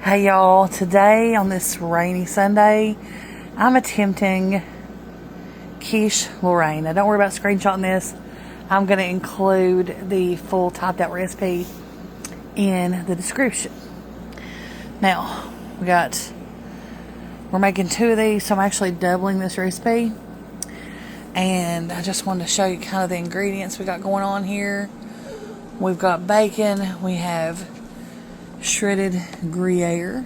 Hey y'all, today on this rainy Sunday, I'm attempting Quiche Lorraine. Now don't worry about screenshotting this. I'm going to include the full typed out recipe in the description. Now, we're making 2 of these, so I'm actually doubling this recipe. And I just wanted to show you kind of the ingredients we got going on here. We've got bacon, we have shredded Gruyere,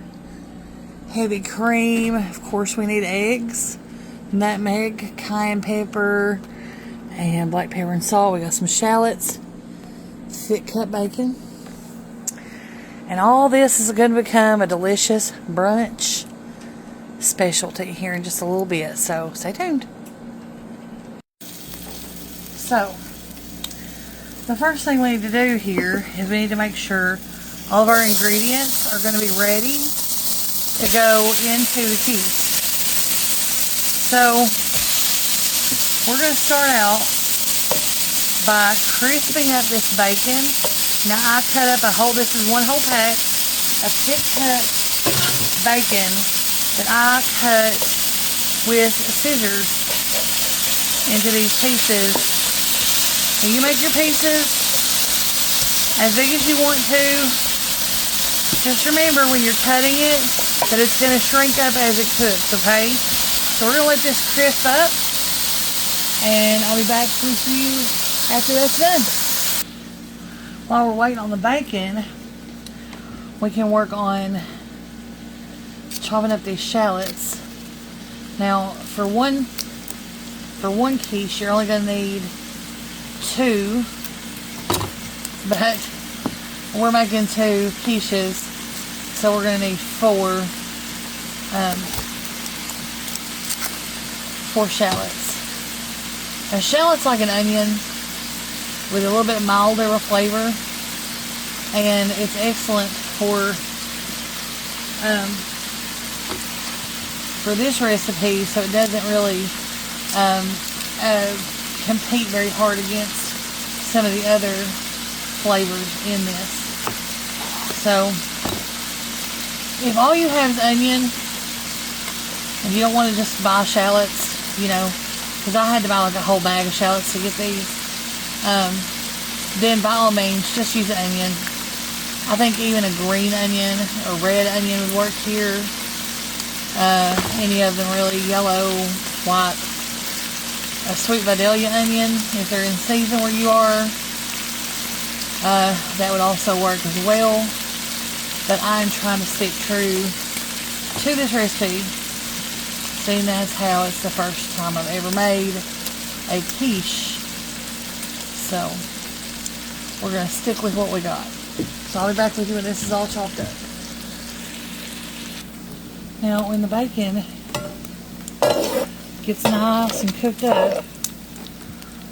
heavy cream, of course we need eggs, nutmeg, cayenne pepper, and black pepper and salt. We got some shallots, thick cut bacon, and all this is going to become a delicious brunch specialty here in just a little bit, so stay tuned. So the first thing we need to do here is we need to make sure all of our ingredients are going to be ready to go into the quiche. So we're going to start out by crisping up this bacon. Now I cut up this is 1 whole pack of thick cut bacon that I cut with scissors into these pieces. And you make your pieces as big as you want to. Just remember when you're cutting it that it's going to shrink up as it cooks, okay? So we're going to let this crisp up, and I'll be back with you after that's done. While we're waiting on the bacon, we can work on chopping up these shallots. Now, for one quiche, you're only going to need 2, but we're making 2 quiches, so we're going to need 4 shallots. A shallot's like an onion with a little bit milder of flavor, and it's excellent for this recipe, so it doesn't really compete very hard against some of the other flavors in this. So if all you have is onion and you don't want to just buy shallots, you know, because I had to buy like a whole bag of shallots to get these, then by all means just use the onion. I think even a green onion or red onion would work here. Any of them really, yellow, white. A sweet Vidalia onion if they're in season where you are. That would also work as well, but I'm trying to stick true to this recipe, seeing as how it's the first time I've ever made a quiche. So we're going to stick with what we got. So I'll be back with you when this is all chopped up. Now when the bacon gets nice and cooked up,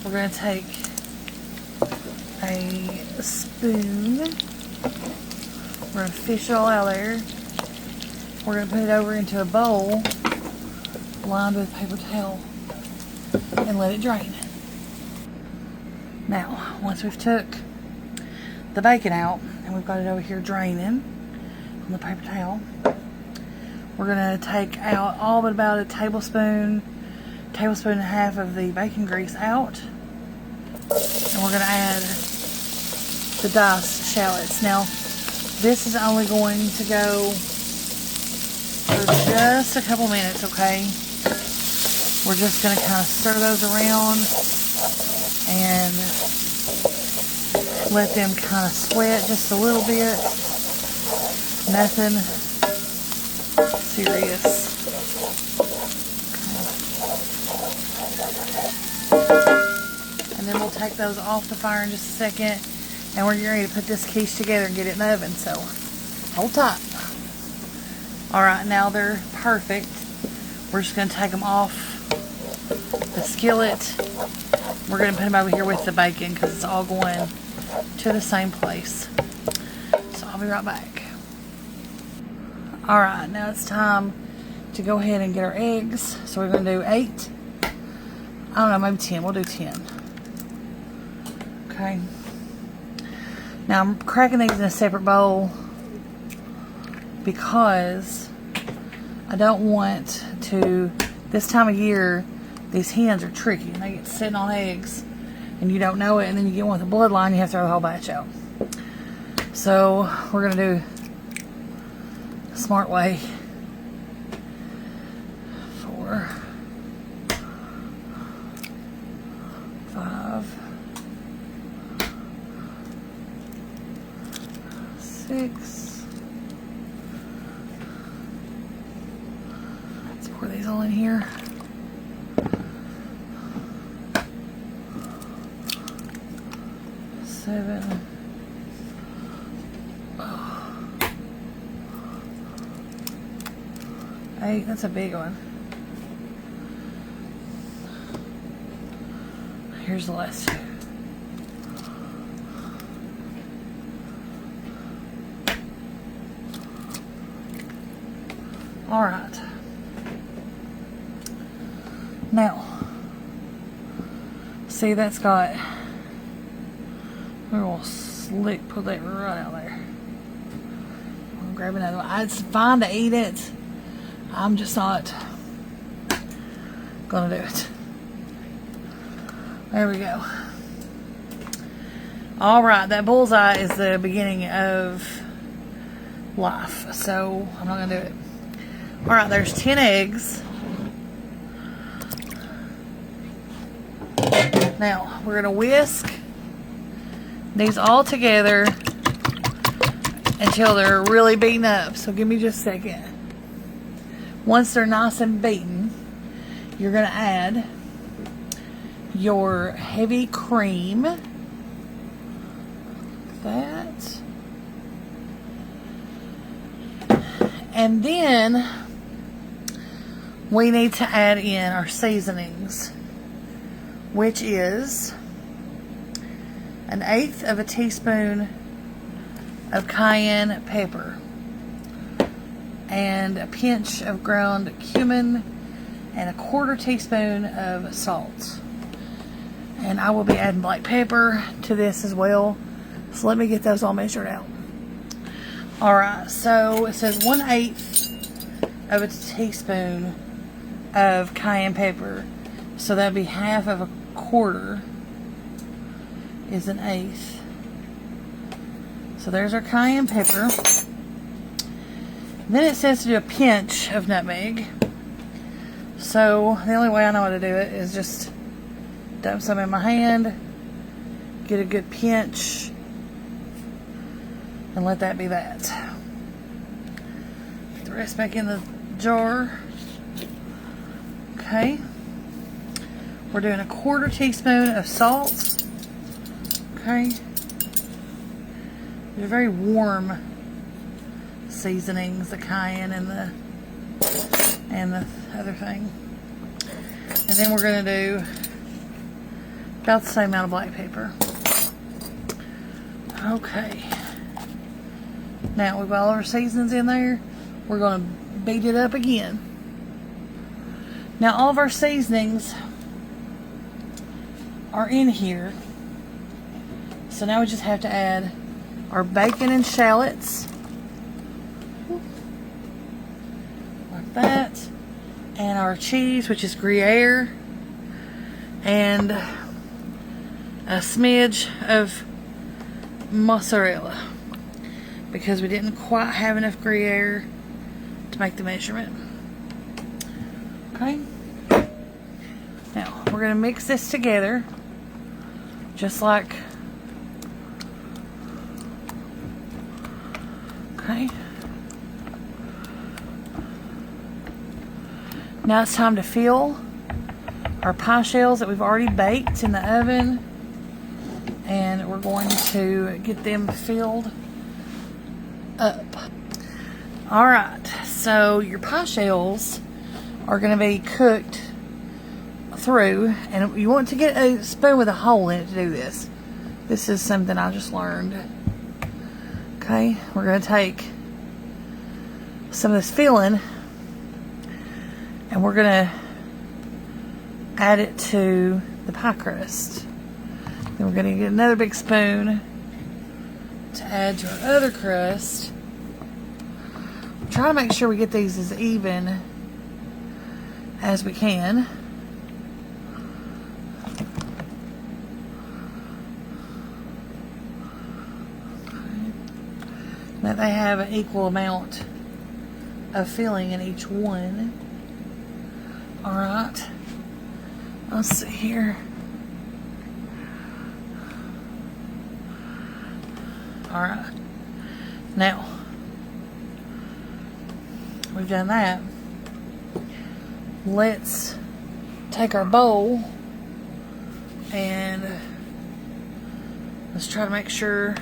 we're going to take a spoon. We're going to fish it all out of there. We're going to put it over into a bowl lined with paper towel and let it drain. Now, once we've took the bacon out and we've got it over here draining on the paper towel, we're going to take out all but about a tablespoon and a half of the bacon grease out, and we're going to add the diced shallots. Now, this is only going to go for just a couple minutes, okay? We're just going to kind of stir those around and let them kind of sweat just a little bit. Nothing serious. And then we'll take those off the fire in just a second, and we're getting ready to put this quiche together and get it in the oven, so hold tight. Alright, now they're perfect. We're just going to take them off the skillet. We're going to put them over here with the bacon because it's all going to the same place. So I'll be right back. Alright, now it's time to go ahead and get our eggs. So we're going to do 8. I don't know, maybe 10. We'll do 10. Okay. Now I'm cracking these in a separate bowl because I don't want to, this time of year, these hens are tricky and they get sitting on eggs and you don't know it, and then you get one with a bloodline, you have to throw the whole batch out. So we're going to do a smart way. 4, 5, 6. Let's pour these all in here. 7. 8. That's a big one. Here's the last 2. All right. Now, see, that's got, we're gonna slick, put that right out there. I'll grab another one. It's fine to eat it. I'm just not gonna do it. There we go. All right, that bullseye is the beginning of life, so I'm not gonna do it. All right, there's 10 eggs. Now, we're gonna whisk these all together until they're really beaten up. So give me just a second. Once they're nice and beaten, you're gonna add your heavy cream. That. And then we need to add in our seasonings, which is 1/8 of a teaspoon of cayenne pepper and a pinch of ground cumin and 1/4 teaspoon of salt. And I will be adding black pepper to this as well. So let me get those all measured out. Alright, so it says 1/8 of a teaspoon of cayenne pepper. So that'd be half of a quarter is 1/8. So there's our cayenne pepper. Then it says to do a pinch of nutmeg. So the only way I know how to do it is just dump some in my hand, get a good pinch, and let that be that. Put the rest back in the jar. Okay. We're doing 1/4 teaspoon of salt. Okay. They're very warm seasonings, the cayenne and the other thing. And then we're going to do about the same amount of black pepper. Okay. Now we've got all our seasonings in there. We're going to beat it up again. Now all of our seasonings are in here. So now we just have to add our bacon and shallots. Like that. And our cheese, which is Gruyere. And a smidge of mozzarella. Because we didn't quite have enough Gruyere to make the measurement. Okay. Now, we're going to mix this together. Just like... Okay. Now it's time to fill our pie shells that we've already baked in the oven. And we're going to get them filled up. Alright, so your pie shells are going to be cooked through, and you want to get a spoon with a hole in it to do this. This is something I just learned. Okay, we're going to take some of this filling and we're going to add it to the pie crust. Then we're going to get another big spoon to add to our other crust. try to make sure we get these as even as we can. That they have an equal amount of filling in each one. Alright. Let's see here. Alright. Now, we've done that. Let's take our bowl and let's try to make sure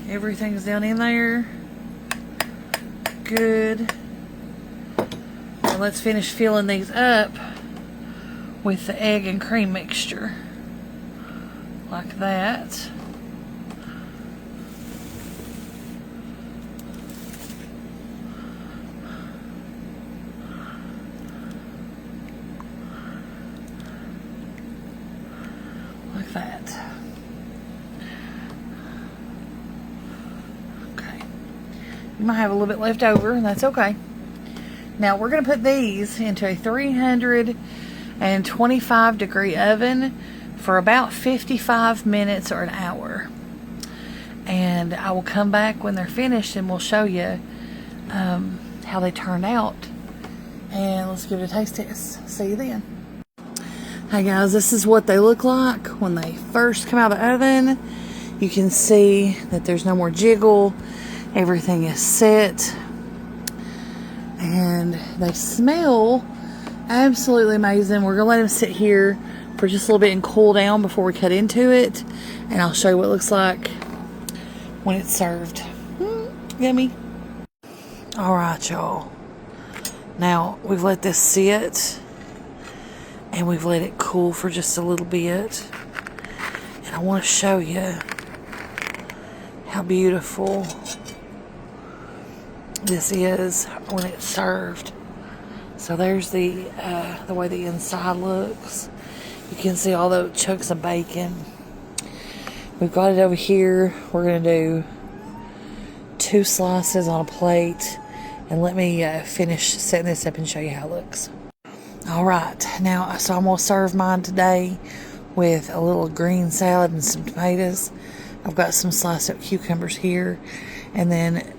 everything's down in there. Good. And let's finish filling these up with the egg and cream mixture. Like that. Like that. Okay. You might have a little bit left over, and that's okay. Now we're going to put these into a 325 degree oven for about 55 minutes or an hour. And I will come back when they're finished and we'll show you how they turned out. And let's give it a taste test. See you then. Hey guys, this is what they look like when they first come out of the oven. You can see that there's no more jiggle. Everything is set. And they smell absolutely amazing. We're going to let them sit here for just a little bit and cool down before we cut into it. And I'll show you what it looks like when it's served. Yummy. Alright, y'all. Now, we've let this sit. And we've let it cool for just a little bit. And I want to show you how beautiful this is when it's served. So there's the way the inside looks. You can see all the chunks of bacon. We've got it over here. We're going to do 2 slices on a plate. And let me finish setting this up and show you how it looks. Alright, now so I'm going to serve mine today with a little green salad and some tomatoes. I've got some sliced up cucumbers here. And then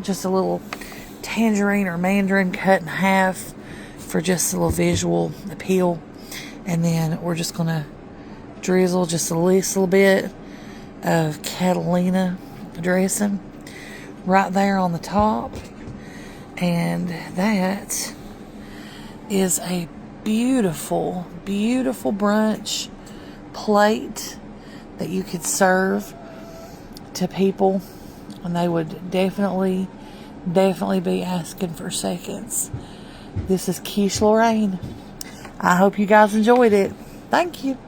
just a little tangerine or mandarin cut in half for just a little visual appeal. And then we're just going to drizzle just a little bit of Catalina dressing right there on the top. And that is a beautiful, beautiful brunch plate that you could serve to people. And they would definitely be asking for seconds. This is Quiche Lorraine. I hope you guys enjoyed it. Thank you.